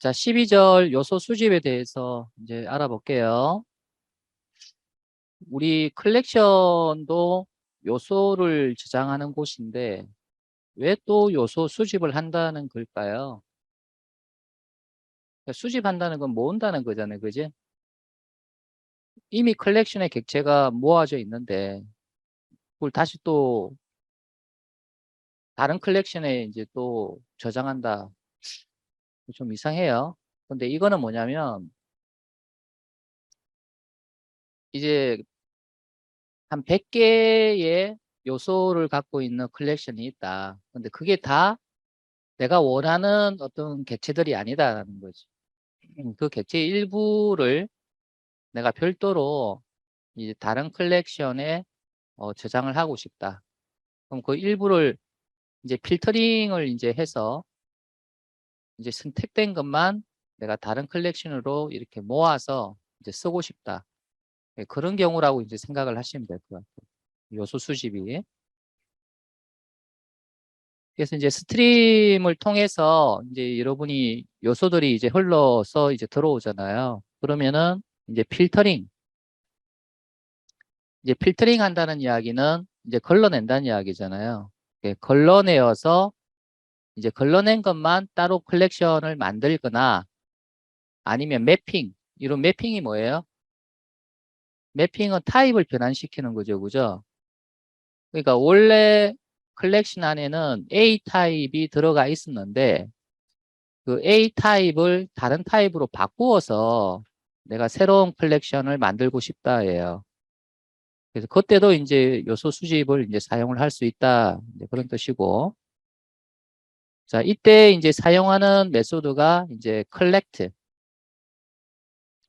자, 12절 요소 수집에 대해서 이제 알아볼게요. 우리 컬렉션도 요소를 저장하는 곳인데 왜 또 요소 수집을 한다는 걸까요? 그러니까 수집한다는 건 모은다는 거잖아요. 그지? 이미 컬렉션의 객체가 모아져 있는데 그걸 다시 또 다른 컬렉션에 이제 또 저장한다. 좀 이상해요. 근데 이거는 뭐냐면 이제 한 100개의 요소를 갖고 있는 컬렉션이 있다. 근데 그게 다 내가 원하는 어떤 객체들이 아니다라는 거지. 그 객체의 일부를 내가 별도로 이제 다른 컬렉션에 저장을 하고 싶다. 그럼 그 일부를 이제 필터링을 이제 해서 이제 선택된 것만 내가 다른 컬렉션으로 이렇게 모아서 이제 쓰고 싶다. 예, 그런 경우라고 이제 생각을 하시면 될 것 같아요. 요소 수집이. 그래서 이제 스트림을 통해서 이제 여러분이 요소들이 이제 흘러서 이제 들어오잖아요. 그러면은 이제 필터링 한다는 이야기는 이제 걸러낸다는 이야기잖아요. 예, 걸러내어서 이제 걸러낸 것만 따로 컬렉션을 만들거나 아니면 매핑. 이런 매핑이 뭐예요? 매핑은 타입을 변환시키는 거죠. 그죠? 그러니까 원래 컬렉션 안에는 A 타입이 들어가 있었는데 그 A 타입을 다른 타입으로 바꾸어서 내가 새로운 컬렉션을 만들고 싶다예요. 그래서 그때도 이제 요소 수집을 이제 사용을 할 수 있다. 이제 그런 뜻이고. 자, 이때 이제 사용하는 메소드가 이제 collect.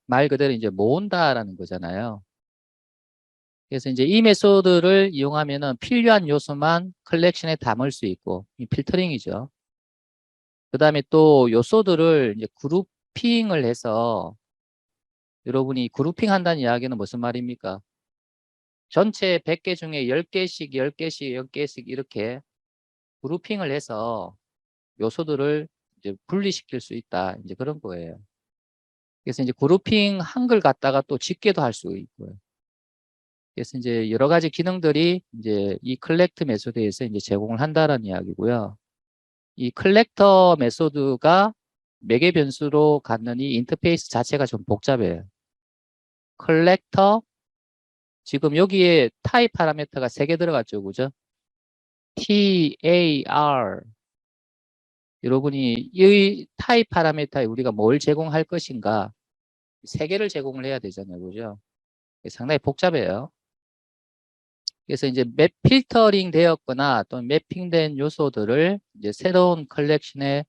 말 그대로 이제 모은다라는 거잖아요. 그래서 이제 이 메소드를 이용하면은 필요한 요소만 컬렉션에 담을 수 있고, 이 필터링이죠. 그 다음에 또 요소들을 이제 그룹핑을 해서 여러분이 그룹핑 한다는 이야기는 무슨 말입니까? 전체 100개 중에 10개씩, 10개씩, 10개씩 이렇게 그룹핑을 해서 요소들을 이제 분리시킬 수 있다. 이제 그런 거예요. 그래서 이제 그룹핑 한 걸 갖다가 또 집계도 할 수 있고요. 그래서 이제 여러 가지 기능들이 이제 이 컬렉트 메소드에서 이제 제공을 한다는 이야기고요. 이 컬렉터 메소드가 매개 변수로 갖는 이 인터페이스 자체가 좀 복잡해요. 컬렉터 지금 여기에 타입 파라미터가 3개 들어갔죠. 그죠? T, A, R. 여러분이 이 타입 파라미터에 우리가 뭘 제공할 것인가 3개를 제공을 해야 되잖아요. 그죠? 상당히 복잡해요. 그래서 이제 맵 필터링 되었거나 또는 매핑된 요소들을 이제 새로운 컬렉션에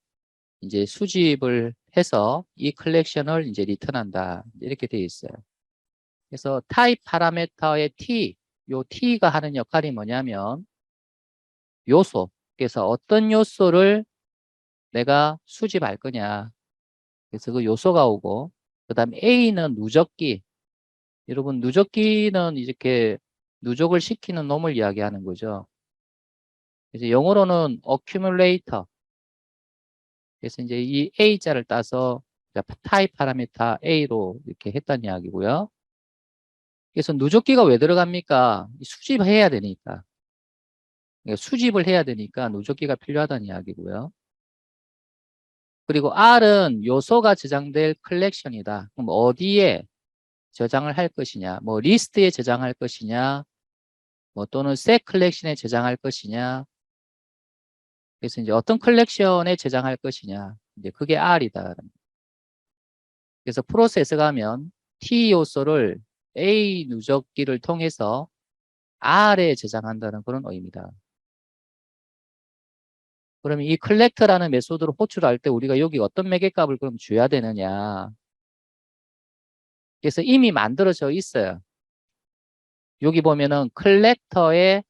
이제 수집을 해서 이 컬렉션을 이제 리턴한다. 이렇게 되어 있어요. 그래서 타입 파라미터의 T, 요 T가 하는 역할이 뭐냐면 요소. 그래서 어떤 요소를 내가 수집할 거냐. 그래서 그 요소가 오고, 그 다음에 A는 누적기. 여러분, 누적기는 이렇게 누적을 시키는 놈을 이야기하는 거죠. 그래서 영어로는 accumulator. 그래서 이제 이 A자를 따서 타입 파라미터 A로 이렇게 했다는 이야기고요. 그래서 누적기가 왜 들어갑니까? 수집해야 되니까. 그러니까 수집을 해야 되니까 누적기가 필요하다는 이야기고요. 그리고 R은 요소가 저장될 컬렉션이다. 그럼 어디에 저장을 할 것이냐? 뭐 리스트에 저장할 것이냐? 뭐 또는 셋 컬렉션에 저장할 것이냐? 그래서 이제 어떤 컬렉션에 저장할 것이냐? 이제 그게 R이다. 그래서 프로세스 가면 T 요소를 A 누적기를 통해서 R에 저장한다는 그런 의미다. 그러면 이 컬렉터라는 메소드를 호출할 때 우리가 여기 어떤 매개값을 그럼 줘야 되느냐? 그래서 이미 만들어져 있어요. 여기 보면은 컬렉터의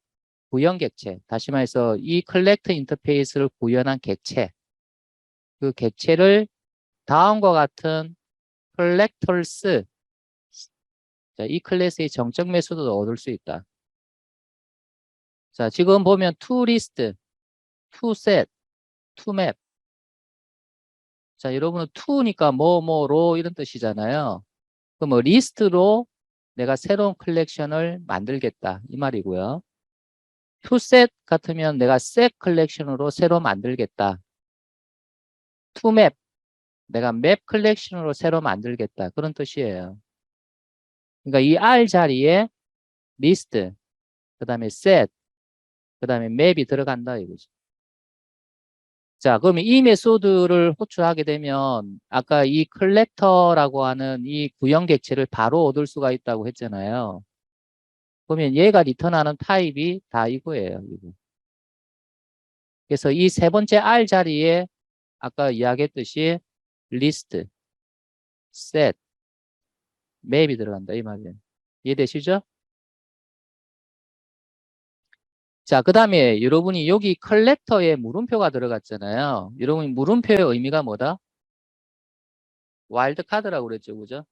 구현 객체, 다시 말해서 이 컬렉터 인터페이스를 구현한 객체, 그 객체를 다음과 같은 컬렉터스, 이 클래스의 정적 메소드도 얻을 수 있다. 자, 지금 보면 to list, to set, to map. 자, 여러분은 to니까 뭐뭐로 이런 뜻이잖아요. 그럼 뭐 리스트로 내가 새로운 컬렉션을 만들겠다 이 말이고요. to set 같으면 내가 set 컬렉션으로 새로 만들겠다. to map 내가 맵 컬렉션으로 새로 만들겠다. 그런 뜻이에요. 그러니까 이 R 자리에 리스트, 그 다음에 set, 그 다음에 맵이 들어간다 이거죠. 자, 그러면 이 메소드를 호출하게 되면 아까 이 컬렉터라고 하는 이 구형 객체를 바로 얻을 수가 있다고 했잖아요. 그러면 얘가 리턴하는 타입이 다 이거예요. 이거. 그래서 이 세 번째 R 자리에 아까 이야기했듯이 리스트, set, 맵이 들어간다 이 말이에요. 이해되시죠? 자, 그 다음에 여러분이 여기 컬렉터에 물음표가 들어갔잖아요. 여러분이 물음표의 의미가 뭐다? 와일드 카드라고 그랬죠. 그죠?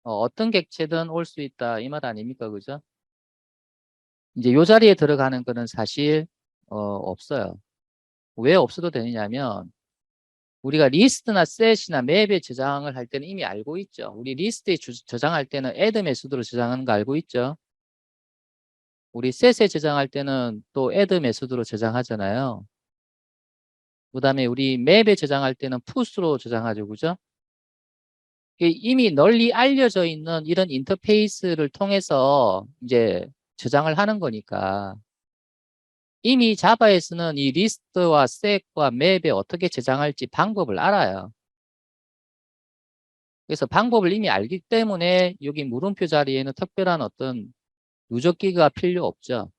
어떤 객체든 올 수 있다. 이 말 아닙니까? 그죠? 이제 요 자리에 들어가는 거는 사실, 없어요. 왜 없어도 되느냐면, 우리가 리스트나 셋이나 맵에 저장을 할 때는 이미 알고 있죠. 우리 리스트에 저장할 때는 add 메소드로 저장하는 거 알고 있죠. 우리 셋에 저장할 때는 또 add 메소드로 저장하잖아요. 그 다음에 우리 맵에 저장할 때는 put로 저장하죠. 그죠? 이미 널리 알려져 있는 이런 인터페이스를 통해서 이제 저장을 하는 거니까 이미 자바에서는 이 리스트와 셋과 맵에 어떻게 저장할지 방법을 알아요. 그래서 방법을 이미 알기 때문에 여기 물음표 자리에는 특별한 어떤 누적기가 필요 없죠.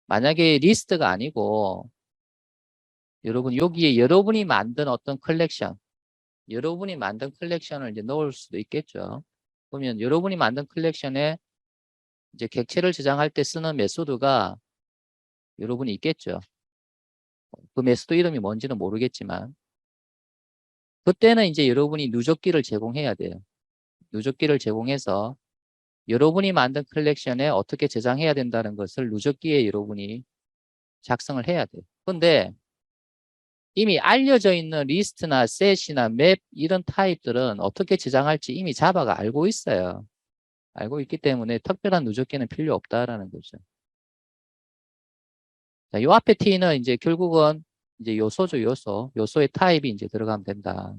만약에 리스트가 아니고 여러분 여기에 여러분이 만든 어떤 컬렉션 여러분이 만든 컬렉션을 이제 넣을 수도 있겠죠. 그러면 여러분이 만든 컬렉션에 이제 객체를 저장할 때 쓰는 메소드가 여러분이 있겠죠. 그 메소드 이름이 뭔지는 모르겠지만 그때는 이제 여러분이 누적기를 제공해야 돼요. 누적기를 제공해서 여러분이 만든 컬렉션에 어떻게 저장해야 된다는 것을 누적기에 여러분이 작성을 해야 돼요. 근데 이미 알려져 있는 리스트나 셋이나 맵 이런 타입들은 어떻게 저장할지 이미 자바가 알고 있어요. 알고 있기 때문에 특별한 누적기는 필요 없다라는 거죠. 자, 요 앞에 T는 이제 결국은 이제 요소죠, 요소. 요소의 타입이 이제 들어가면 된다.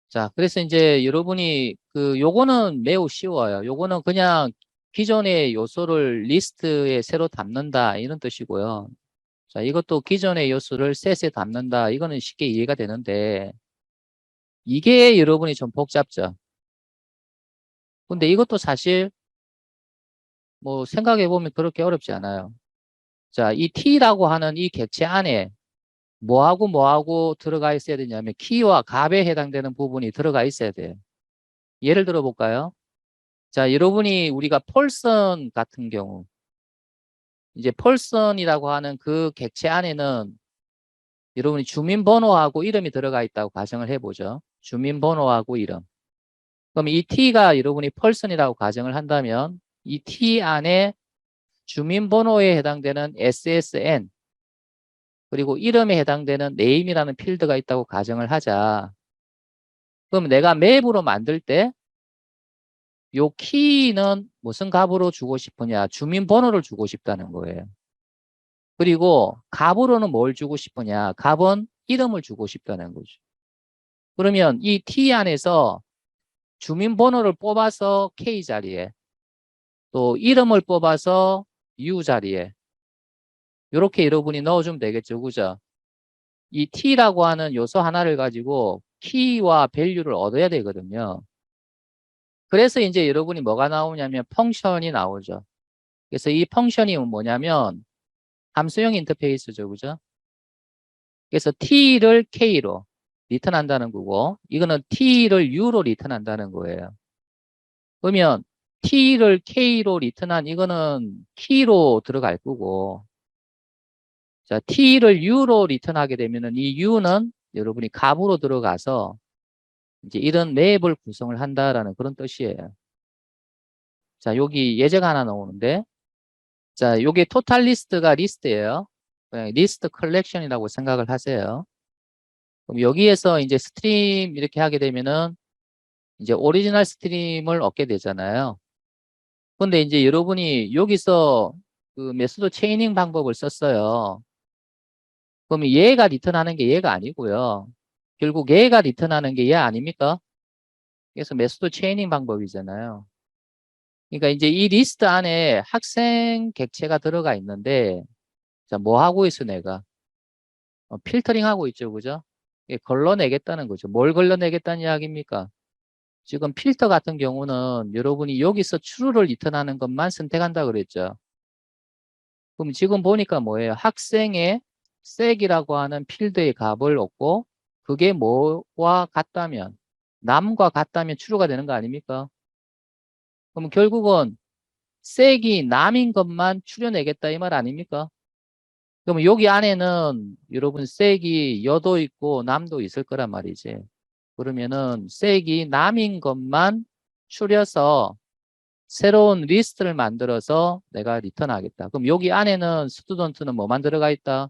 자, 그래서 이제 여러분이 요거는 매우 쉬워요. 요거는 그냥 기존의 요소를 리스트에 새로 담는다 이런 뜻이고요. 자, 이것도 기존의 요소를 셋에 담는다. 이거는 쉽게 이해가 되는데 이게 여러분이 좀 복잡죠. 근데 이것도 사실 뭐 생각해 보면 그렇게 어렵지 않아요. 자, 이 T라고 하는 이 객체 안에 뭐하고 뭐하고 들어가 있어야 되냐면 키와 값에 해당되는 부분이 들어가 있어야 돼요. 예를 들어 볼까요? 자, 여러분이 우리가 펄슨 같은 경우 이제 펄슨이라고 하는 그 객체 안에는 여러분이 주민번호하고 이름이 들어가 있다고 가정을 해보죠. 주민번호하고 이름. 그럼 이 T가 여러분이 펄슨이라고 가정을 한다면 이 T 안에 주민번호에 해당되는 SSN 그리고 이름에 해당되는 name이라는 필드가 있다고 가정을 하자. 그럼 내가 맵으로 만들 때 요 키는 무슨 값으로 주고 싶으냐? 주민번호를 주고 싶다는 거예요. 그리고 값으로는 뭘 주고 싶으냐? 값은 이름을 주고 싶다는 거죠. 그러면 이 T 안에서 주민번호를 뽑아서 K 자리에 또 이름을 뽑아서 U 자리에 이렇게 여러분이 넣어주면 되겠죠. 그죠? 이 T라고 하는 요소 하나를 가지고 키와 밸류를 얻어야 되거든요. 그래서 이제 여러분이 뭐가 나오냐면 펑션이 나오죠. 그래서 이 펑션이 뭐냐면 함수형 인터페이스죠. 그죠? 그래서 T를 K로 리턴한다는 거고 이거는 T를 U로 리턴한다는 거예요. 그러면 T를 K로 리턴한 이거는 키로 들어갈 거고 자 T를 U로 리턴하게 되면은 이 U는 여러분이 값으로 들어가서 이제 이런 맵을 구성을 한다라는 그런 뜻이에요. 자 여기 예제가 하나 나오는데 자 요게 토탈 리스트가 리스트예요. 리스트 컬렉션이라고 생각을 하세요. 그럼 여기에서 이제 스트림 이렇게 하게 되면은 이제 오리지널 스트림을 얻게 되잖아요. 근데 이제 여러분이 여기서 그 메소드 체이닝 방법을 썼어요. 그러면 얘가 리턴하는 게 얘가 아니고요. 결국 얘가 리턴하는 게 얘 아닙니까? 그래서 메소드 체이닝 방법이잖아요. 그러니까 이제 이 리스트 안에 학생 객체가 들어가 있는데, 자, 뭐 하고 있어, 내가? 필터링 하고 있죠, 그죠? 이게 걸러내겠다는 거죠. 뭘 걸러내겠다는 이야기입니까? 지금 필터 같은 경우는 여러분이 여기서 true를 리턴하는 것만 선택한다 그랬죠. 그럼 지금 보니까 뭐예요? 학생의 색이라고 하는 필드의 값을 얻고 그게 뭐와 같다면 남과 같다면 true가 되는 거 아닙니까? 그럼 결국은 색이 남인 것만 추려내겠다 이 말 아닙니까? 그러면 여기 안에는 여러분 색이 여도 있고 남도 있을 거란 말이지. 그러면은 색이 남인 것만 추려서 새로운 리스트를 만들어서 내가 리턴하겠다. 그럼 여기 안에는 스튜던트는 뭐만 들어가 있다?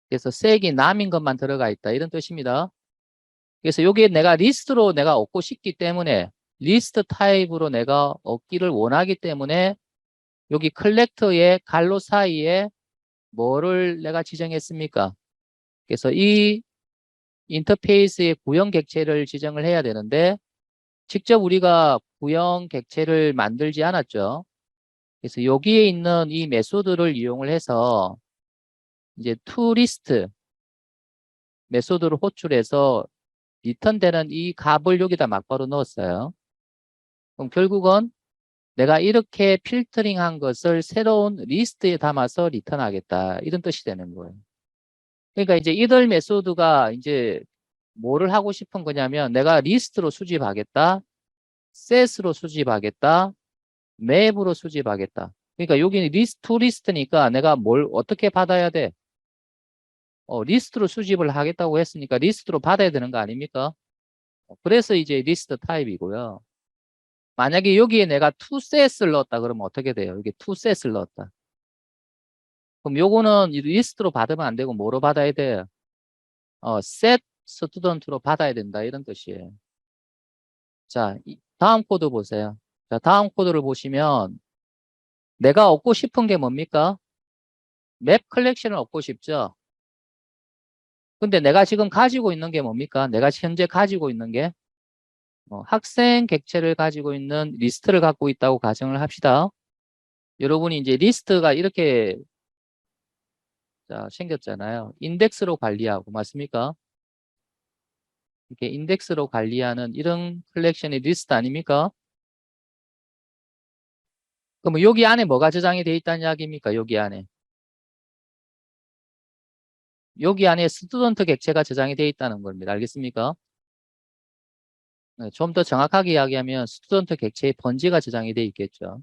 그래서 색이 남인 것만 들어가 있다. 이런 뜻입니다. 그래서 여기에 내가 리스트로 내가 얻고 싶기 때문에 리스트 타입으로 내가 얻기를 원하기 때문에 여기 컬렉터의 갈로 사이에 뭐를 내가 지정했습니까? 그래서 이 인터페이스의 구형 객체를 지정을 해야 되는데 직접 우리가 구형 객체를 만들지 않았죠. 그래서 여기에 있는 이 메소드를 이용을 해서 이제 toList 메소드를 호출해서 리턴되는 이 값을 여기다 막바로 넣었어요. 그럼 결국은 내가 이렇게 필터링한 것을 새로운 리스트에 담아서 리턴하겠다. 이런 뜻이 되는 거예요. 그러니까 이제 이들 메소드가 이제 뭐를 하고 싶은 거냐면 내가 리스트로 수집하겠다. set으로 수집하겠다. 맵으로 수집하겠다. 그러니까 여기는 리스트 투 리스트니까 내가 뭘 어떻게 받아야 돼? 리스트로 수집을 하겠다고 했으니까 리스트로 받아야 되는 거 아닙니까? 그래서 이제 리스트 타입이고요. 만약에 여기에 내가 toset을 넣었다 그러면 어떻게 돼요? 여기 toset을 넣었다. 그럼 요거는 리스트로 받으면 안 되고 뭐로 받아야 돼요? set student로 받아야 된다 이런 뜻이에요. 자, 다음 코드 보세요. 자, 다음 코드를 보시면 내가 얻고 싶은 게 뭡니까? 맵 컬렉션을 얻고 싶죠? 근데 내가 지금 가지고 있는 게 뭡니까? 내가 현재 가지고 있는 게 학생 객체를 가지고 있는 리스트를 갖고 있다고 가정을 합시다. 여러분이 이제 리스트가 이렇게 자, 생겼잖아요. 인덱스로 관리하고 맞습니까? 이렇게 인덱스로 관리하는 이런 컬렉션의 리스트 아닙니까? 그럼 여기 안에 뭐가 저장이 돼 있다는 이야기입니까? 여기 안에. 여기 안에 스튜던트 객체가 저장이 돼 있다는 겁니다. 알겠습니까? 네, 좀 더 정확하게 이야기하면 스튜던트 객체의 번지가 저장이 돼 있겠죠.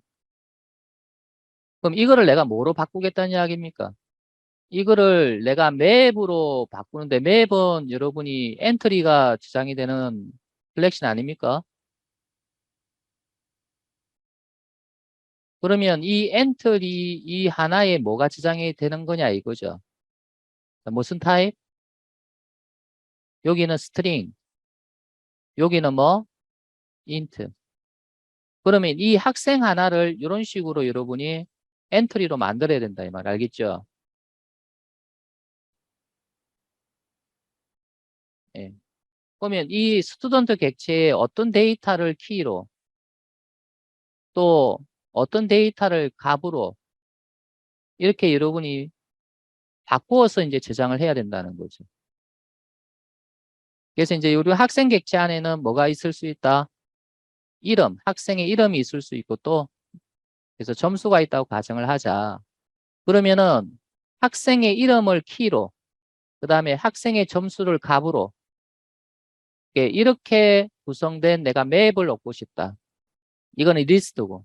그럼 이거를 내가 뭐로 바꾸겠다는 이야기입니까? 이거를 내가 맵으로 바꾸는데 맵은 여러분이 엔트리가 저장이 되는 컬렉션 아닙니까? 그러면 이 엔트리 이 하나에 뭐가 저장이 되는 거냐 이거죠. 무슨 타입? 여기는 스트링, 여기는 뭐? 인트. 그러면 이 학생 하나를 이런 식으로 여러분이 엔트리로 만들어야 된다 이 말 알겠죠? 예. 그러면 이 스튜던트 객체의 어떤 데이터를 키로 또 어떤 데이터를 값으로 이렇게 여러분이 바꾸어서 이제 저장을 해야 된다는 거죠. 그래서 이제 우리 학생 객체 안에는 뭐가 있을 수 있다? 이름, 학생의 이름이 있을 수 있고 또 그래서 점수가 있다고 가정을 하자. 그러면은 학생의 이름을 키로 그 다음에 학생의 점수를 값으로 이렇게 구성된 내가 맵을 얻고 싶다. 이거는 리스트고.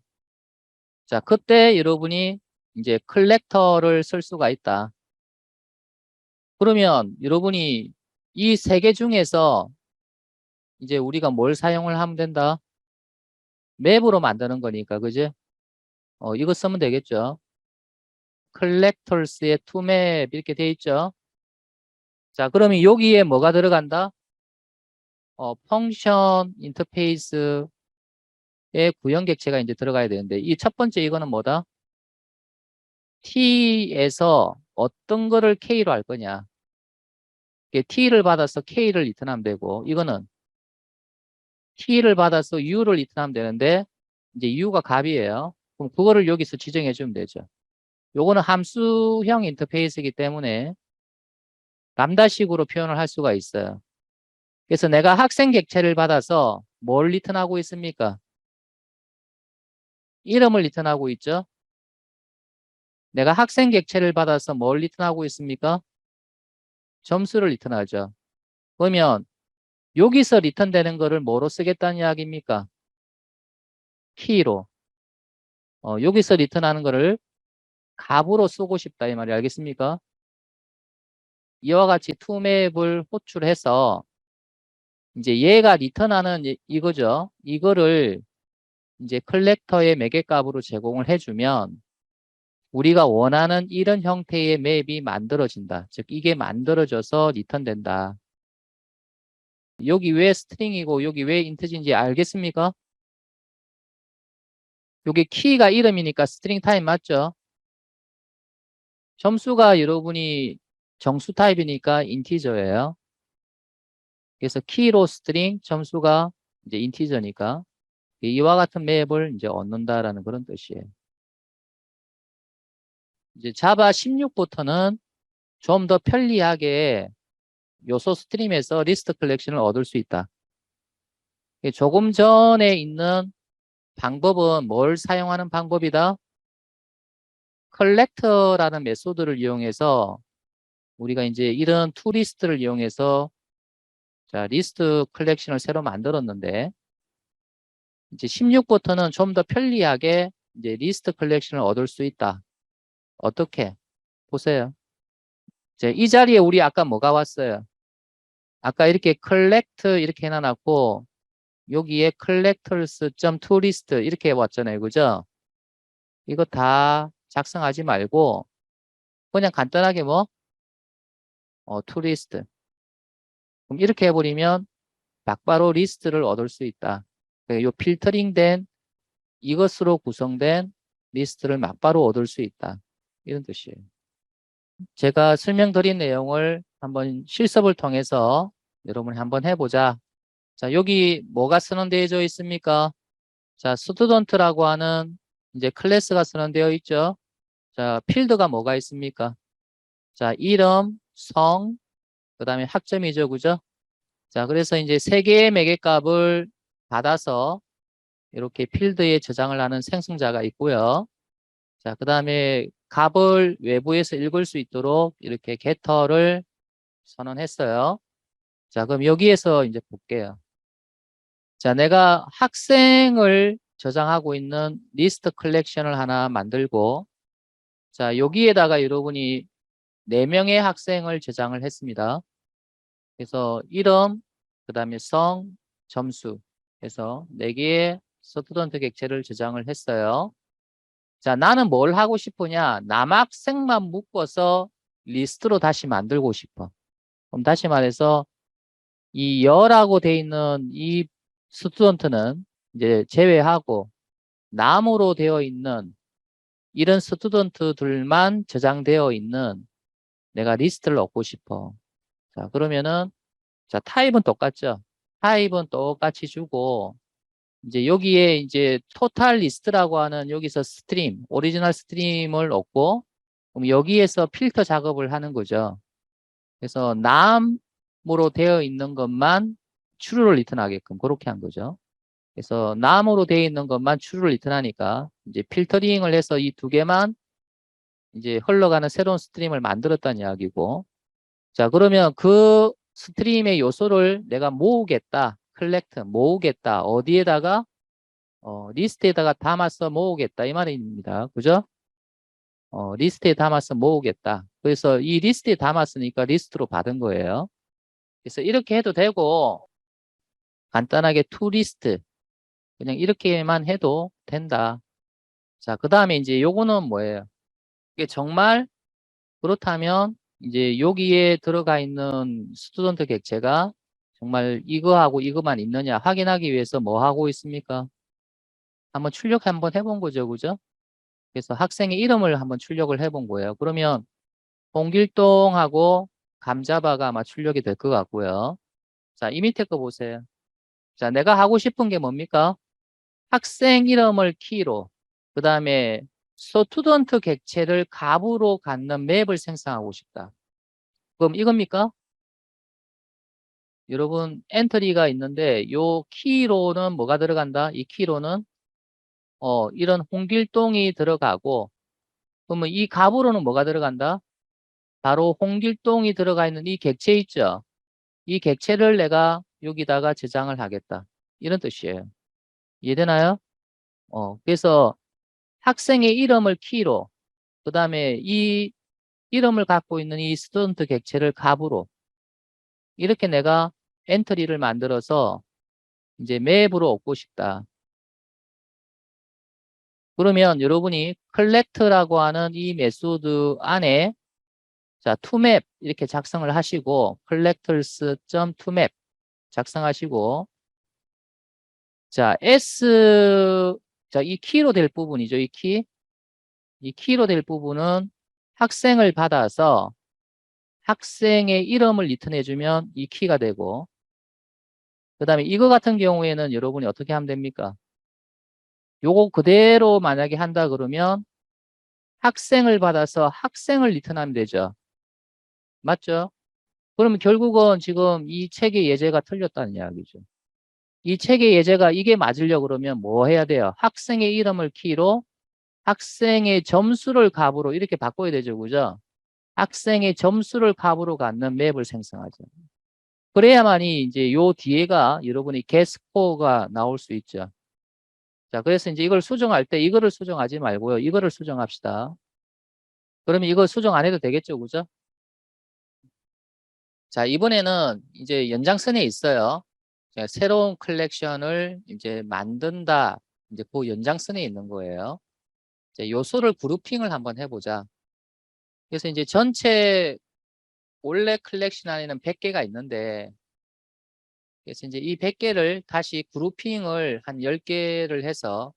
자, 그때 여러분이 이제 컬렉터를 쓸 수가 있다. 그러면 여러분이 이 세 개 중에서 이제 우리가 뭘 사용을 하면 된다? 맵으로 만드는 거니까, 그지? 이거 쓰면 되겠죠. 컬렉터스의 투맵 이렇게 돼 있죠. 자, 그러면 여기에 뭐가 들어간다? 펑션 인터페이스의 구형 객체가 이제 들어가야 되는데, 이 첫 번째 이거는 뭐다? T에서 어떤 거를 K로 할 거냐. 이게 T를 받아서 K를 리턴하면 되고, 이거는 T를 받아서 U를 리턴하면 되는데, 이제 U가 값이에요. 그럼 그거를 여기서 지정해 주면 되죠. 요거는 함수형 인터페이스이기 때문에 람다식으로 표현을 할 수가 있어요. 그래서 내가 학생 객체를 받아서 뭘 리턴하고 있습니까? 이름을 리턴하고 있죠. 내가 학생 객체를 받아서 뭘 리턴하고 있습니까? 점수를 리턴하죠. 그러면 여기서 리턴되는 거를 뭐로 쓰겠다는 이야기입니까? 키로. 여기서 리턴하는 거를 값으로 쓰고 싶다 이 말이 알겠습니까? 이와 같이 투맵을 호출해서 이제 얘가 리턴하는 이거죠. 이거를 이제 컬렉터의 매개값으로 제공을 해주면 우리가 원하는 이런 형태의 맵이 만들어진다. 즉 이게 만들어져서 리턴된다. 여기 왜 스트링이고 여기 왜 인트인지 알겠습니까? 여기 키가 이름이니까 스트링 타입 맞죠? 점수가 여러분이 정수 타입이니까 인티저예요. 그래서 키로 스트링, 점수가 이제 인티저니까 이와 같은 맵을 이제 얻는다라는 그런 뜻이에요. 이제 자바 16부터는 좀 더 편리하게 요소 스트림에서 리스트 컬렉션을 얻을 수 있다. 조금 전에 있는 방법은 뭘 사용하는 방법이다? 컬렉터라는 메소드를 이용해서 우리가 이제 이런 투 리스트를 이용해서 자, 리스트 컬렉션을 새로 만들었는데 이제 16부터는 좀 더 편리하게 이제 리스트 컬렉션을 얻을 수 있다. 어떻게? 보세요. 이제 이 자리에 우리 아까 뭐가 왔어요? 아까 이렇게 collect 이렇게 해놔놨고 여기에 collectors.toList 이렇게 왔잖아요. 그죠? 이거 다 작성하지 말고 그냥 간단하게 뭐 toList 그럼 이렇게 해버리면 막바로 리스트를 얻을 수 있다. 이 필터링된 이것으로 구성된 리스트를 막바로 얻을 수 있다. 이런 뜻이에요. 제가 설명드린 내용을 한번 실습을 통해서 여러분이 한번 해보자. 자, 여기 뭐가 선언되어 있습니까? 자, 스튜던트라고 하는 이제 클래스가 선언되어 있죠. 자, 필드가 뭐가 있습니까? 자, 이름, 성, 그 다음에 학점이죠. 그죠? 자, 그래서 이제 세 개의 매개값을 받아서 이렇게 필드에 저장을 하는 생성자가 있고요. 자, 그 다음에 값을 외부에서 읽을 수 있도록 이렇게 getter를 선언했어요. 자, 그럼 여기에서 이제 볼게요. 자, 내가 학생을 저장하고 있는 리스트 컬렉션을 하나 만들고 자, 여기에다가 여러분이 4명의 학생을 저장을 했습니다. 그래서 이름, 그 다음에 성, 점수 해서 4개의 스튜던트 객체를 저장을 했어요. 자, 나는 뭘 하고 싶으냐? 남학생만 묶어서 리스트로 다시 만들고 싶어. 그럼 다시 말해서 이 여라고 돼 있는 이 스튜던트는 이제 제외하고 남으로 되어 있는 이런 스튜던트들만 저장되어 있는 내가 리스트를 얻고 싶어. 자, 그러면은 자, 타입은 똑같죠? 타입은 똑같이 주고 이제 여기에 이제 토탈 리스트라고 하는 여기서 스트림, 오리지널 스트림을 얻고 그럼 여기에서 필터 작업을 하는 거죠. 그래서 남으로 되어 있는 것만 true를 리턴하게끔 그렇게 한 거죠. 그래서 남으로 되어 있는 것만 true를 리턴하니까 이제 필터링을 해서 이 두 개만 이제 흘러가는 새로운 스트림을 만들었다는 이야기고 자 그러면 그 스트림의 요소를 내가 모으겠다. 컬렉트 모으겠다. 어디에다가 리스트에다가 담아서 모으겠다 이 말입니다. 그죠? 리스트에 담아서 모으겠다. 그래서 이 리스트에 담았으니까 리스트로 받은 거예요. 그래서 이렇게 해도 되고 간단하게 to 리스트 그냥 이렇게만 해도 된다. 자, 그 다음에 이제 요거는 뭐예요? 이게 정말 그렇다면 이제 여기에 들어가 있는 스튜던트 객체가 정말 이거하고 이거만 있느냐 확인하기 위해서 뭐 하고 있습니까? 한번 출력 한번 해본 거죠, 그죠? 그래서 학생의 이름을 한번 출력을 해본 거예요. 그러면 홍길동하고 감자바가 아마 출력이 될 것 같고요. 자, 이 밑에 거 보세요. 자, 내가 하고 싶은 게 뭡니까? 학생 이름을 키로, 그 다음에 스튜던트 객체를 값으로 갖는 맵을 생성하고 싶다. 그럼 이겁니까? 여러분 엔트리가 있는데 요 키로는 뭐가 들어간다? 이 키로는 이런 홍길동이 들어가고 그러면 이 값으로는 뭐가 들어간다? 바로 홍길동이 들어가 있는 이 객체 있죠? 이 객체를 내가 여기다가 저장을 하겠다. 이런 뜻이에요. 이해되나요? 그래서 학생의 이름을 키로, 그 다음에 이 이름을 갖고 있는 이 스튜던트 객체를 값으로 이렇게 내가 엔트리를 만들어서 이제 맵으로 얻고 싶다. 그러면 여러분이 collect라고 하는 이 메소드 안에 자, toMap 이렇게 작성을 하시고 collectors.toMap 작성하시고 자, 자, 이 키로 될 부분이죠. 이 키. 이 키로 될 부분은 학생을 받아서 학생의 이름을 리턴해주면 이 키가 되고 그 다음에 이거 같은 경우에는 여러분이 어떻게 하면 됩니까? 요거 그대로 만약에 한다 그러면 학생을 받아서 학생을 리턴하면 되죠. 맞죠? 그러면 결국은 지금 이 책의 예제가 틀렸다는 이야기죠. 이 책의 예제가 이게 맞으려고 그러면 뭐 해야 돼요? 학생의 이름을 키로 학생의 점수를 값으로 이렇게 바꿔야 되죠. 그죠? 학생의 점수를 값으로 갖는 맵을 생성하죠. 그래야만이 이제 요 뒤에가 여러분이 getScore가 나올 수 있죠. 자, 그래서 이제 이걸 수정할 때 이거를 수정하지 말고요. 이거를 수정합시다. 그러면 이거 수정 안 해도 되겠죠. 그죠? 자, 이번에는 이제 연장선에 있어요. 자, 새로운 컬렉션을 이제 만든다. 이제 그 연장선에 있는 거예요. 이제 요소를 그룹핑을 한번 해보자. 그래서 이제 전체 원래 컬렉션 안에는 100개가 있는데 그래서 이제 이 100개를 다시 그룹핑을 한 10개를 해서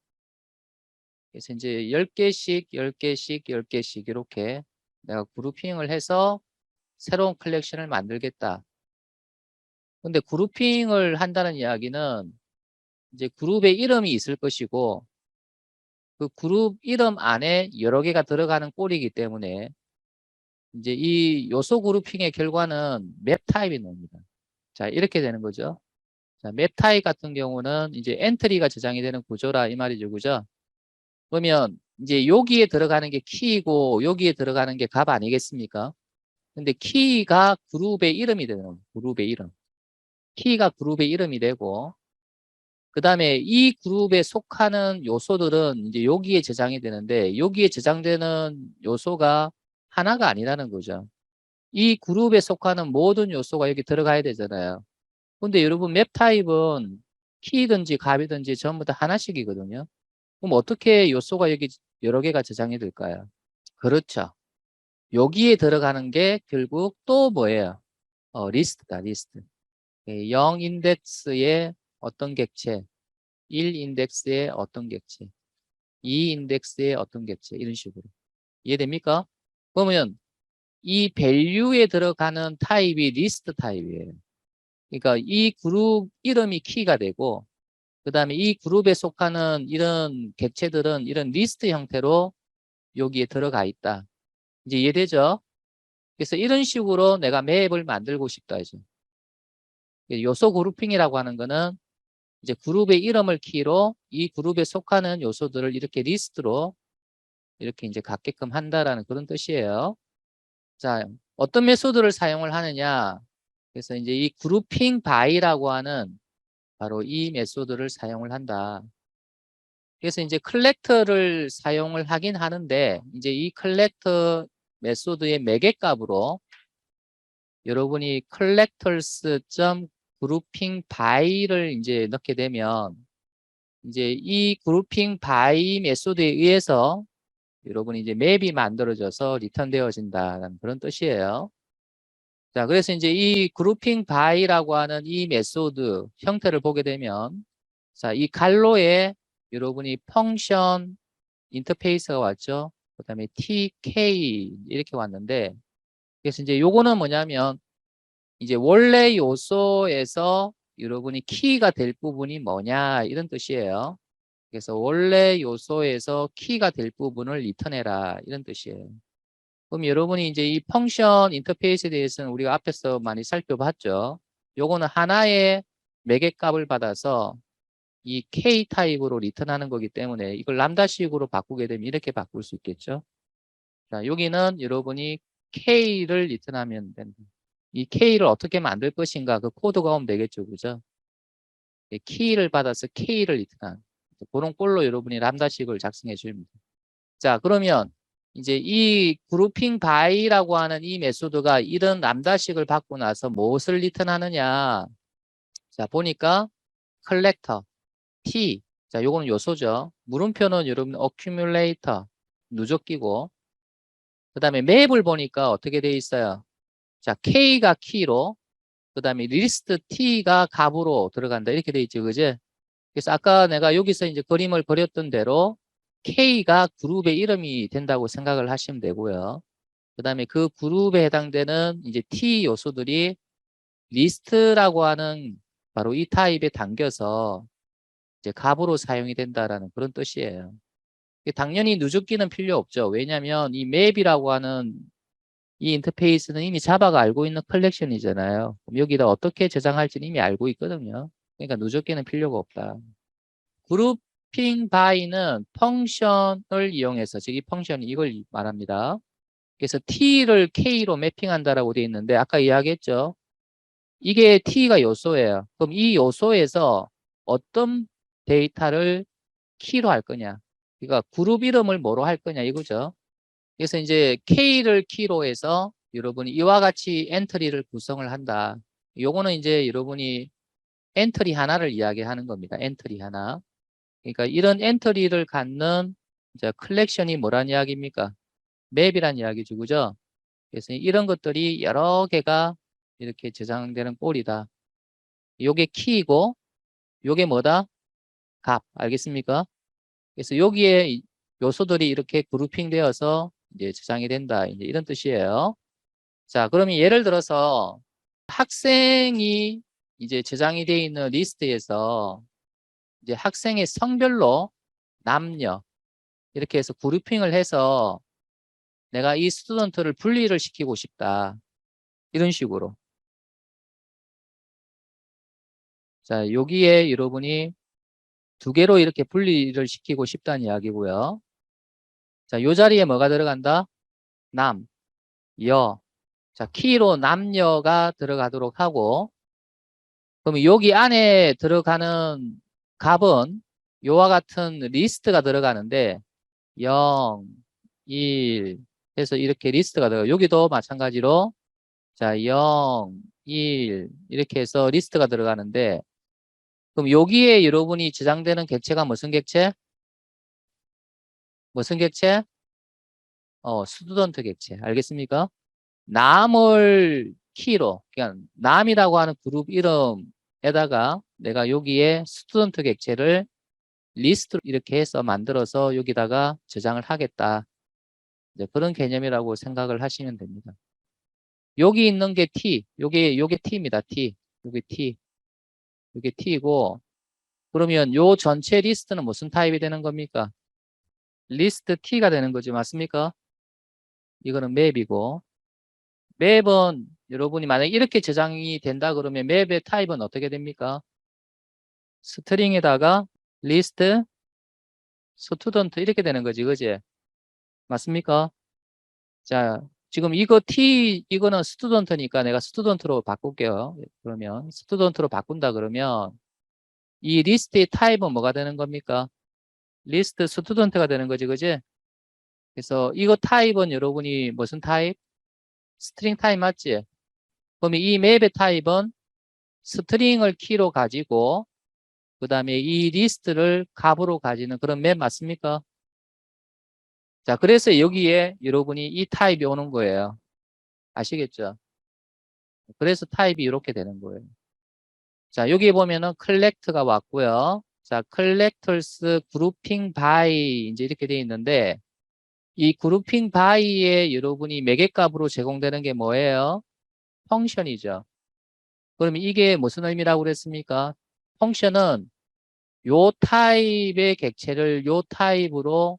그래서 이제 10개씩, 10개씩, 10개씩 이렇게 내가 그룹핑을 해서 새로운 컬렉션을 만들겠다. 근데 그룹핑을 한다는 이야기는 이제 그룹의 이름이 있을 것이고 그 그룹 이름 안에 여러 개가 들어가는 꼴이기 때문에 이제 이 요소 그룹핑의 결과는 맵 타입이 나옵니다. 자, 이렇게 되는 거죠. 자, 맵 타입 같은 경우는 이제 엔트리가 저장이 되는 구조라 이 말이죠. 그죠? 그러면 이제 여기에 들어가는 게 키이고 여기에 들어가는 게 값 아니겠습니까? 근데 키가 그룹의 이름이 되는 거예요. 그룹의 이름. 키가 그룹의 이름이 되고 그 다음에 이 그룹에 속하는 요소들은 이제 여기에 저장이 되는데 여기에 저장되는 요소가 하나가 아니라는 거죠. 이 그룹에 속하는 모든 요소가 여기 들어가야 되잖아요. 근데 여러분 맵 타입은 키든지 값이든지 전부 다 하나씩이거든요. 그럼 어떻게 요소가 여기 여러 개가 저장이 될까요? 그렇죠. 여기에 들어가는 게 결국 또 뭐예요? 리스트다, 리스트. 0 인덱스의 어떤 객체, 1 인덱스의 어떤 객체, 2 인덱스의 어떤 객체, 이런 식으로. 이해됩니까? 그러면 이 value에 들어가는 타입이 리스트 타입이에요. 그러니까 이 그룹 이름이 키가 되고, 그 다음에 이 그룹에 속하는 이런 객체들은 이런 리스트 형태로 여기에 들어가 있다. 이제 이해되죠? 그래서 이런 식으로 내가 맵을 만들고 싶다 이제. 요소 그룹핑이라고 하는 거는 이제 그룹의 이름을 키로 이 그룹에 속하는 요소들을 이렇게 리스트로 이렇게 이제 갖게끔 한다라는 그런 뜻이에요. 자, 어떤 메소드를 사용을 하느냐? 그래서 이제 이 그룹핑 바이라고 하는 바로 이 메소드를 사용을 한다. 그래서 이제 컬렉터를 사용을 하긴 하는데 이제 이 컬렉터 메소드의 매개값으로 여러분이 collectors.groupingby를 이제 넣게 되면 이제 이 grouping by 메소드에 의해서 여러분이 이제 맵이 만들어져서 리턴되어진다는 그런 뜻이에요. 자, 그래서 이제 이 그룹핑 바이라고 하는 이 메소드 형태를 보게 되면, 자, 이 갈로에 여러분이 펑션 인터페이스가 왔죠. 그 다음에 TK 이렇게 왔는데, 그래서 이제 요거는 뭐냐면, 이제 원래 요소에서 여러분이 키가 될 부분이 뭐냐, 이런 뜻이에요. 그래서 원래 요소에서 키가 될 부분을 리턴해라, 이런 뜻이에요. 그럼 여러분이 이제 이 펑션 인터페이스에 대해서는 우리가 앞에서 많이 살펴봤죠. 요거는 하나의 매개값을 받아서 이 K 타입으로 리턴하는 거기 때문에 이걸 람다식으로 바꾸게 되면 이렇게 바꿀 수 있겠죠. 자, 여기는 여러분이 K를 리턴하면 된다. 이 K를 어떻게 만들 것인가 그 코드가 오면 되겠죠. 그죠? 키를 받아서 K를 리턴한 그런 꼴로 여러분이 람다식을 작성해 줍니다. 자, 그러면 이제 이 그룹핑 바이라고 하는 이 메소드가 이런 람다식을 받고 나서 무엇을 리턴하느냐. 자, 보니까 컬렉터, T. 자, 요거는 요소죠. 물음표는 여러분 accumulator, 누적기고. 그 다음에 맵을 보니까 어떻게 돼 있어요? 자, K가 키로, 그 다음에 리스트 T가 값으로 들어간다. 이렇게 돼 있죠. 그죠? 그래서 아까 내가 여기서 이제 그림을 그렸던 대로 K가 그룹의 이름이 된다고 생각을 하시면 되고요. 그 다음에 그 그룹에 해당되는 이제 T 요소들이 리스트라고 하는 바로 이 타입에 담겨서 이제 값으로 사용이 된다라는 그런 뜻이에요. 당연히 누적기는 필요 없죠. 왜냐하면 이 맵이라고 하는 이 인터페이스는 이미 자바가 알고 있는 컬렉션이잖아요. 그럼 여기다 어떻게 저장할지는 이미 알고 있거든요. 그러니까 누적기는 필요가 없다. 그룹핑 바이는 펑션을 이용해서, 즉 이 펑션이 이걸 말합니다. 그래서 T를 K로 매핑한다라고 되어 있는데 아까 이야기했죠. 이게 T가 요소예요. 그럼 이 요소에서 어떤 데이터를 키로 할 거냐. 그러니까 그룹 이름을 뭐로 할 거냐 이거죠. 그래서 이제 K를 키로 해서 여러분이 이와 같이 엔트리를 구성을 한다. 요거는 이제 여러분이 엔트리 하나를 이야기하는 겁니다. 엔트리 하나. 그러니까 이런 엔트리를 갖는 이제 컬렉션이 뭐란 이야기입니까? 맵이란 이야기죠. 그죠? 그래서 이런 것들이 여러 개가 이렇게 저장되는 꼴이다. 요게 키이고 요게 뭐다? 값. 알겠습니까? 그래서 여기에 요소들이 이렇게 그룹핑 되어서 이제 저장이 된다. 이제 이런 뜻이에요. 자, 그러면 예를 들어서 학생이 이제 저장이 되어 있는 리스트에서 이제 학생의 성별로 남녀 이렇게 해서 그룹핑을 해서 내가 이 스튜던트를 분리를 시키고 싶다. 이런 식으로. 자, 여기에 여러분이 두 개로 이렇게 분리를 시키고 싶다는 이야기고요. 자, 요 자리에 뭐가 들어간다? 남, 여. 자, 키로 남녀가 들어가도록 하고, 그럼 여기 안에 들어가는 값은 요와 같은 리스트가 들어가는데, 0, 1 해서 이렇게 리스트가 들어가요. 여기도 마찬가지로, 자, 0, 1 이렇게 해서 리스트가 들어가는데, 그럼 여기에 여러분이 저장되는 객체가 무슨 객체? 무슨 객체? 스튜던트 객체. 알겠습니까? 남을 키로, 그냥 남이라고 하는 그룹 이름에다가 내가 여기에 스튜던트 객체를 리스트로 이렇게 해서 만들어서 여기다가 저장을 하겠다. 이제 그런 개념이라고 생각을 하시면 됩니다. 여기 있는 게 T, 요게 T입니다. T. 요게 T. 요게 T이고, 그러면 요 전체 리스트는 무슨 타입이 되는 겁니까? 리스트 T가 되는 거죠. 맞습니까? 이거는 맵이고, 맵은 여러분이 만약에 이렇게 저장이 된다 그러면 맵의 타입은 어떻게 됩니까? 스트링에다가 리스트 스튜던트 이렇게 되는 거지, 그지? 맞습니까? 자, 지금 이거 이거는 스튜던트니까 내가 스튜던트로 바꿀게요. 그러면 스튜던트로 바꾼다 그러면 이 리스트의 타입은 뭐가 되는 겁니까? 리스트 스튜던트가 되는 거지, 그지? 그래서 이거 타입은 여러분이 무슨 타입? 스트링 타입 맞지? 그럼 이 맵의 타입은 스트링을 키로 가지고 그 다음에 이 리스트를 값으로 가지는 그런 맵 맞습니까? 자, 그래서 여기에 여러분이 이 타입이 오는 거예요. 아시겠죠? 그래서 타입이 이렇게 되는 거예요. 자, 여기 보면은 collect가 왔고요. 자, collectors grouping by 이제 이렇게 돼 있는데 이 grouping by에 여러분이 매개값으로 제공되는 게 뭐예요? 펑션이죠. 그러면 이게 무슨 의미라고 그랬습니까? 펑션은 요 타입의 객체를 요 타입으로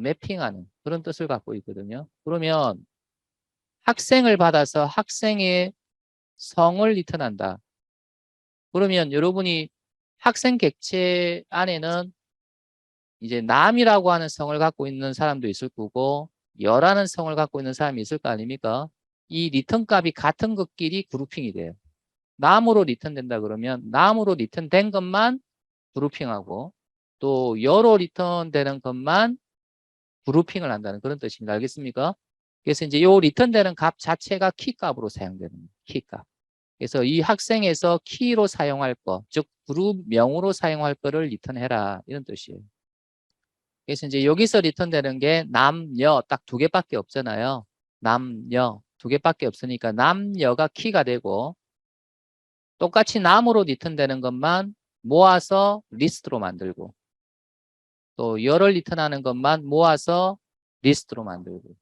매핑하는 그런 뜻을 갖고 있거든요. 그러면 학생을 받아서 학생의 성을 리턴한다. 그러면 여러분이 학생 객체 안에는 이제 남이라고 하는 성을 갖고 있는 사람도 있을 거고 여라는 성을 갖고 있는 사람이 있을 거 아닙니까? 이 리턴 값이 같은 것끼리 그룹핑이 돼요. 남으로 리턴된다 그러면 남으로 리턴된 것만 그룹핑하고 또 여로 리턴되는 것만 그룹핑을 한다는 그런 뜻입니다. 알겠습니까? 그래서 이제 요 리턴되는 값 자체가 키 값으로 사용되는 거예요. 키 값. 그래서 이 학생에서 키로 사용할 거, 즉 그룹명으로 사용할 거를 리턴해라 이런 뜻이에요. 그래서 이제 여기서 리턴되는 게 남녀 딱 두 개밖에 없잖아요. 남녀 두 개밖에 없으니까 남녀가 키가 되고 똑같이 남으로 리턴되는 것만 모아서 리스트로 만들고 또 열을 리턴하는 것만 모아서 리스트로 만들고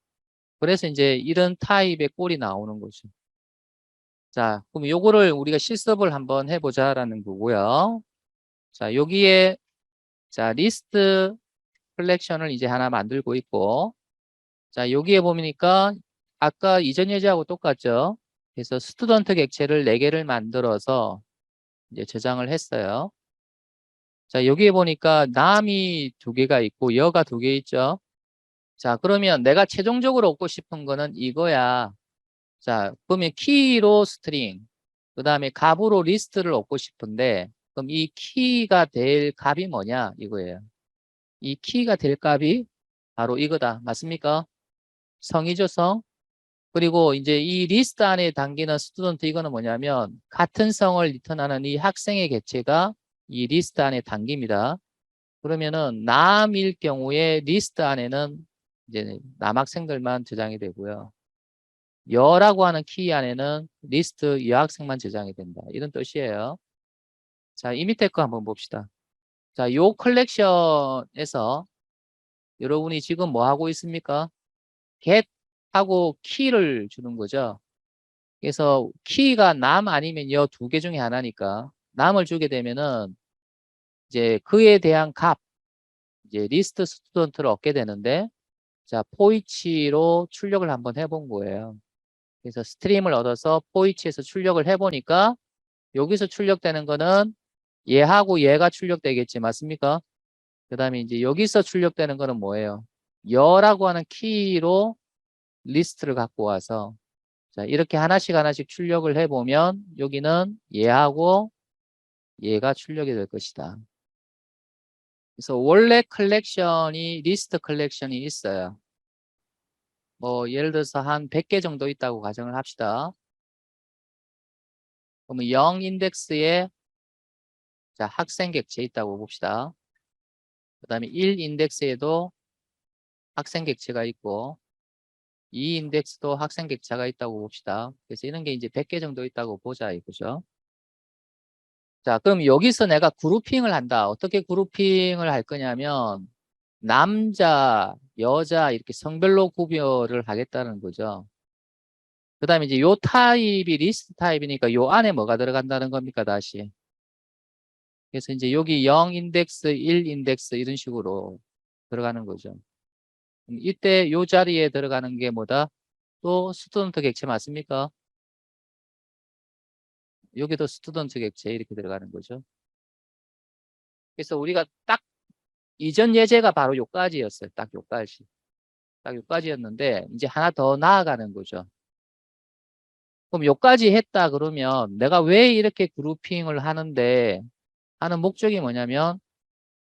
그래서 이제 이런 타입의 꼴이 나오는 거죠. 자, 그럼 요거를 우리가 실습을 한번 해보자라는 거고요. 자, 여기에 자 리스트 컬렉션을 이제 하나 만들고 있고 자, 여기에 보니까 아까 이전 예제하고 똑같죠? 그래서 스튜던트 객체를 4개를 만들어서 이제 저장을 했어요. 자, 여기에 보니까 남이 2개가 있고 여가 2개 있죠? 자, 그러면 내가 최종적으로 얻고 싶은 거는 이거야. 자, 그러면 키로 스트링, 그 다음에 값으로 리스트를 얻고 싶은데 그럼 이 키가 될 값이 뭐냐? 이거예요. 이 키가 될 값이 바로 이거다. 맞습니까? 성이죠, 성. 그리고 이제 이 리스트 안에 담기는 스튜던트 이거는 뭐냐면 같은 성을 리턴하는 이 학생의 객체가 이 리스트 안에 담깁니다. 그러면은 남일 경우에 리스트 안에는 이제 남학생들만 저장이 되고요. 여라고 하는 키 안에는 리스트 여학생만 저장이 된다. 이런 뜻이에요. 자, 이 밑에 거 한번 봅시다. 자, 요 컬렉션에서 여러분이 지금 뭐 하고 있습니까? get 하고 키를 주는 거죠. 그래서 키가 남 아니면 여 2개 중에 하나니까 남을 주게 되면은 이제 그에 대한 값, 이제 리스트 스튜던트를 얻게 되는데 자, 포이치로 출력을 한번 해본 거예요. 그래서 스트림을 얻어서 포이치에서 출력을 해보니까 여기서 출력되는 거는 얘하고 얘가 출력되겠지. 맞습니까? 그 다음에 이제 여기서 출력되는 거는 뭐예요? 여라고 하는 키로 리스트를 갖고 와서 자, 이렇게 하나씩 하나씩 출력을 해보면 여기는 얘하고 얘가 출력이 될 것이다. 그래서 원래 컬렉션이 리스트 컬렉션이 있어요. 뭐 예를 들어서 한 100개 정도 있다고 가정을 합시다. 그러면 0 인덱스에 자, 학생 객체 있다고 봅시다. 그 다음에 1 인덱스에도 학생 객체가 있고 2 인덱스도 학생 객체가 있다고 봅시다. 그래서 이런 게 이제 100개 정도 있다고 보자 이거죠. 자, 그럼 여기서 내가 그룹핑을 한다. 어떻게 그룹핑을 할 거냐면 남자, 여자 이렇게 성별로 구별을 하겠다는 거죠. 그 다음에 이제 요 타입이 리스트 타입이니까 요 안에 뭐가 들어간다는 겁니까, 다시. 그래서 이제 여기 0 인덱스, 1 인덱스 이런 식으로 들어가는 거죠. 이때 요 자리에 들어가는 게 뭐다? 또 스튜던트 객체 맞습니까? 여기도 스튜던트 객체 이렇게 들어가는 거죠. 그래서 우리가 딱 이전 예제가 바로 요까지였어요. 딱 요까지. 딱 요까지였는데 이제 하나 더 나아가는 거죠. 그럼 요까지 했다 그러면 내가 왜 이렇게 그룹핑을 하는데 하는 목적이 뭐냐면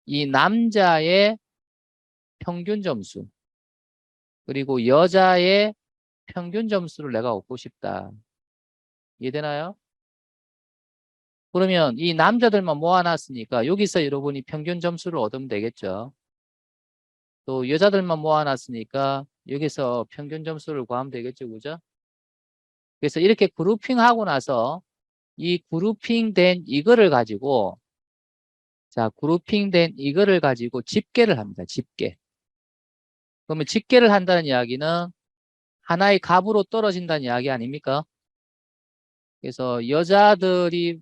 이 남자의 평균 점수 그리고 여자의 평균 점수를 내가 얻고 싶다. 이해되나요? 그러면 이 남자들만 모아놨으니까 여기서 여러분이 평균 점수를 얻으면 되겠죠. 또 여자들만 모아놨으니까 여기서 평균 점수를 구하면 되겠죠, 그죠? 그래서 이렇게 그룹핑하고 나서 이 그룹핑된 이거를 가지고 자, 그룹핑된 이거를 가지고 집계를 합니다. 집계. 그러면 집계를 한다는 이야기는 하나의 값으로 떨어진다는 이야기 아닙니까? 그래서 여자들이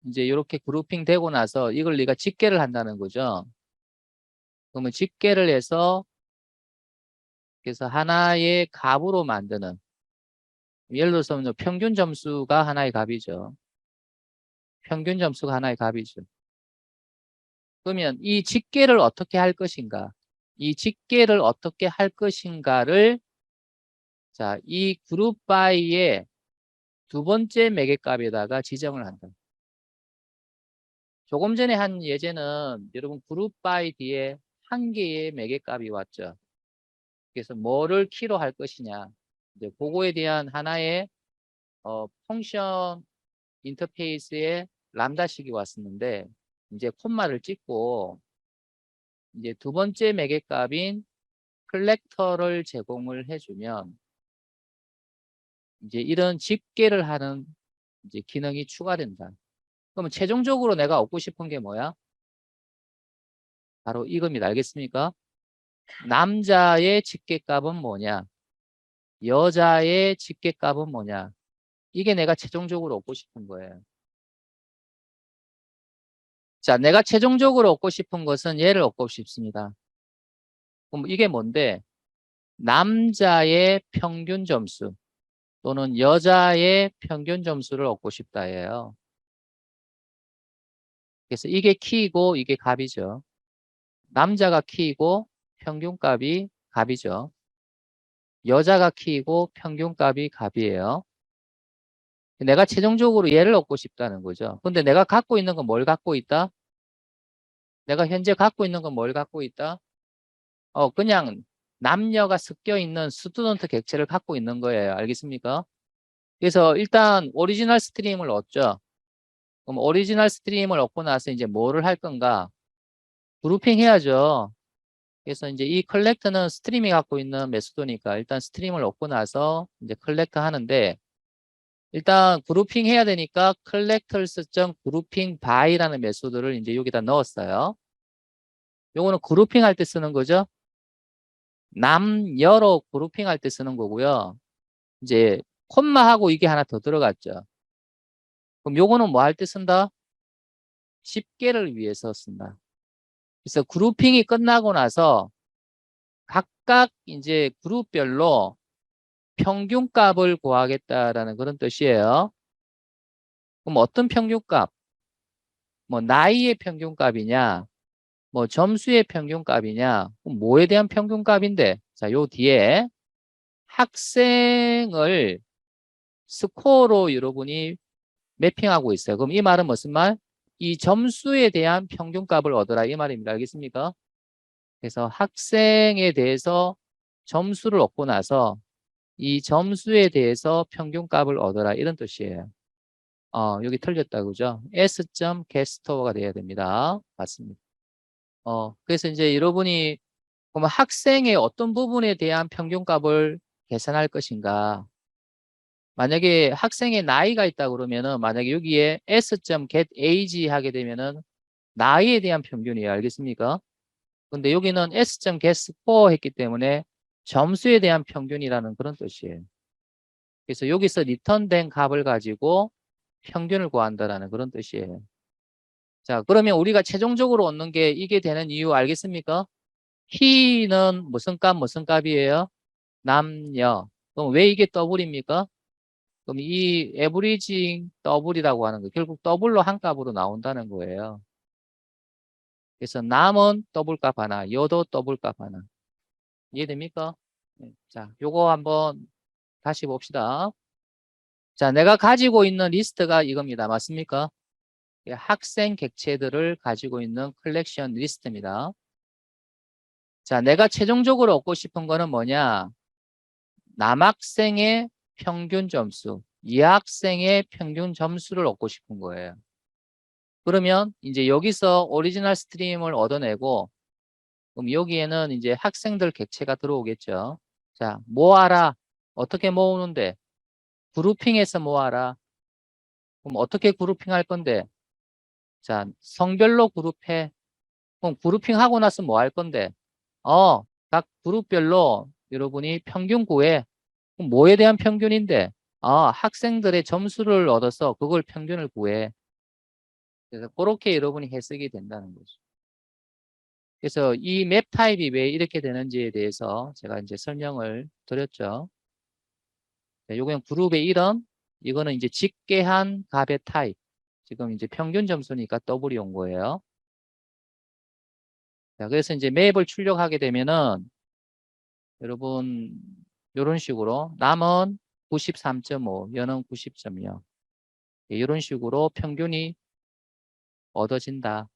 이제 이렇게 그룹핑 되고 나서 이걸 네가 집계를 한다는 거죠. 그러면 집계를 해서 그래서 하나의 값으로 만드는 예를 들어서 평균 점수가 하나의 값이죠. 평균 점수가 하나의 값이죠. 그러면 이 집계를 어떻게 할 것인가? 이 집계를 어떻게 할 것인가를 자, 이 그룹 바이의 두 번째 매개값에다가 지정을 한다. 조금 전에 한 예제는 여러분 그룹 바이 뒤에 한 개의 매개값이 왔죠. 그래서 뭐를 키로 할 것이냐. 이제 그거에 대한 하나의 펑션 인터페이스에 람다식이 왔었는데 이제 콤마를 찍고 이제 두 번째 매개값인 컬렉터를 제공을 해주면 이제 이런 집계를 하는 이제 기능이 추가된다. 그러면 최종적으로 내가 얻고 싶은 게 뭐야? 바로 이겁니다. 알겠습니까? 남자의 집계값은 뭐냐? 여자의 집계값은 뭐냐? 이게 내가 최종적으로 얻고 싶은 거예요. 자, 내가 최종적으로 얻고 싶은 것은 얘를 얻고 싶습니다. 그럼 이게 뭔데? 남자의 평균 점수 또는 여자의 평균 점수를 얻고 싶다예요. 그래서 이게 키이고 이게 값이죠. 남자가 키이고 평균값이 값이죠. 여자가 키이고 평균값이 값이에요. 내가 최종적으로 얘를 얻고 싶다는 거죠. 근데 내가 갖고 있는 건 뭘 갖고 있다? 내가 현재 갖고 있는 건 뭘 갖고 있다? 그냥 남녀가 섞여 있는 스튜던트 객체를 갖고 있는 거예요. 알겠습니까? 그래서 일단 오리지널 스트림을 얻죠. 그럼 오리지널 스트림을 얻고 나서 이제 뭐를 할 건가? 그룹핑 해야죠. 그래서 이제 이 컬렉터는 스트림이 갖고 있는 메소드니까 일단 스트림을 얻고 나서 이제 컬렉터 하는데 일단 그룹핑 해야 되니까 collectors.grouping by라는 메소드를 이제 여기다 넣었어요. 요거는 그룹핑 할 때 쓰는 거죠. 남여로 그룹핑 할 때 쓰는 거고요. 이제 콤마하고 이게 하나 더 들어갔죠. 그럼 요거는 뭐 할 때 쓴다? 집계를 위해서 쓴다. 그래서 그룹핑이 끝나고 나서 각각 이제 그룹별로 평균값을 구하겠다라는 그런 뜻이에요. 그럼 어떤 평균값? 뭐 나이의 평균값이냐? 뭐 점수의 평균값이냐? 그럼 뭐에 대한 평균값인데? 자, 요 뒤에 학생을 스코어로 여러분이 매핑하고 있어요. 그럼 이 말은 무슨 말? 이 점수에 대한 평균값을 얻어라 이 말입니다. 알겠습니까? 그래서 학생에 대해서 점수를 얻고 나서 이 점수에 대해서 평균값을 얻어라 이런 뜻이에요. 여기 틀렸다 그죠? s.getStore가 돼야 됩니다. 맞습니다. 그래서 이제 여러분이 그러면 학생의 어떤 부분에 대한 평균값을 계산할 것인가? 만약에 학생의 나이가 있다 그러면은 만약에 여기에 s.getAge 하게 되면은 나이에 대한 평균이에요. 알겠습니까? 근데 여기는 s.getScore 했기 때문에 점수에 대한 평균이라는 그런 뜻이에요. 그래서 여기서 리턴된 값을 가지고 평균을 구한다라는 그런 뜻이에요. 자, 그러면 우리가 최종적으로 얻는 게 이게 되는 이유 알겠습니까? 키는 무슨 값, 무슨 값이에요? 남녀. 그럼 왜 이게 더블입니까? 그럼 이 에브리징 더블이라고 하는 거 결국 더블로 한 값으로 나온다는 거예요. 그래서 남은 더블 값 하나, 여도 더블 값 하나. 이해됩니까? 네. 자, 요거 한번 다시 봅시다. 자, 내가 가지고 있는 리스트가 이겁니다. 맞습니까? 학생 객체들을 가지고 있는 컬렉션 리스트입니다. 자, 내가 최종적으로 얻고 싶은 거는 뭐냐? 남학생의 평균 점수, 여학생의 평균 점수를 얻고 싶은 거예요. 그러면 이제 여기서 오리지널 스트림을 얻어내고 그럼 여기에는 이제 학생들 객체가 들어오겠죠. 자, 모아라. 어떻게 모으는데? 그룹핑해서 모아라. 그럼 어떻게 그룹핑 할 건데? 자, 성별로 그룹해. 그럼 그룹핑 하고 나서 뭐 할 건데? 각 그룹별로 여러분이 평균 구해. 그럼 뭐에 대한 평균인데? 학생들의 점수를 얻어서 그걸 평균을 구해. 그래서 그렇게 여러분이 해석이 된다는 거죠. 그래서 이 맵 타입이 왜 이렇게 되는지에 대해서 제가 이제 설명을 드렸죠. 요건 그룹의 이름, 이거는 이제 직계한 값의 타입. 지금 이제 평균 점수니까 더블이 온 거예요. 자, 그래서 이제 맵을 출력하게 되면은 여러분 이런 식으로 남은 93.5, 여는 90.0 이런 식으로 평균이 얻어진다.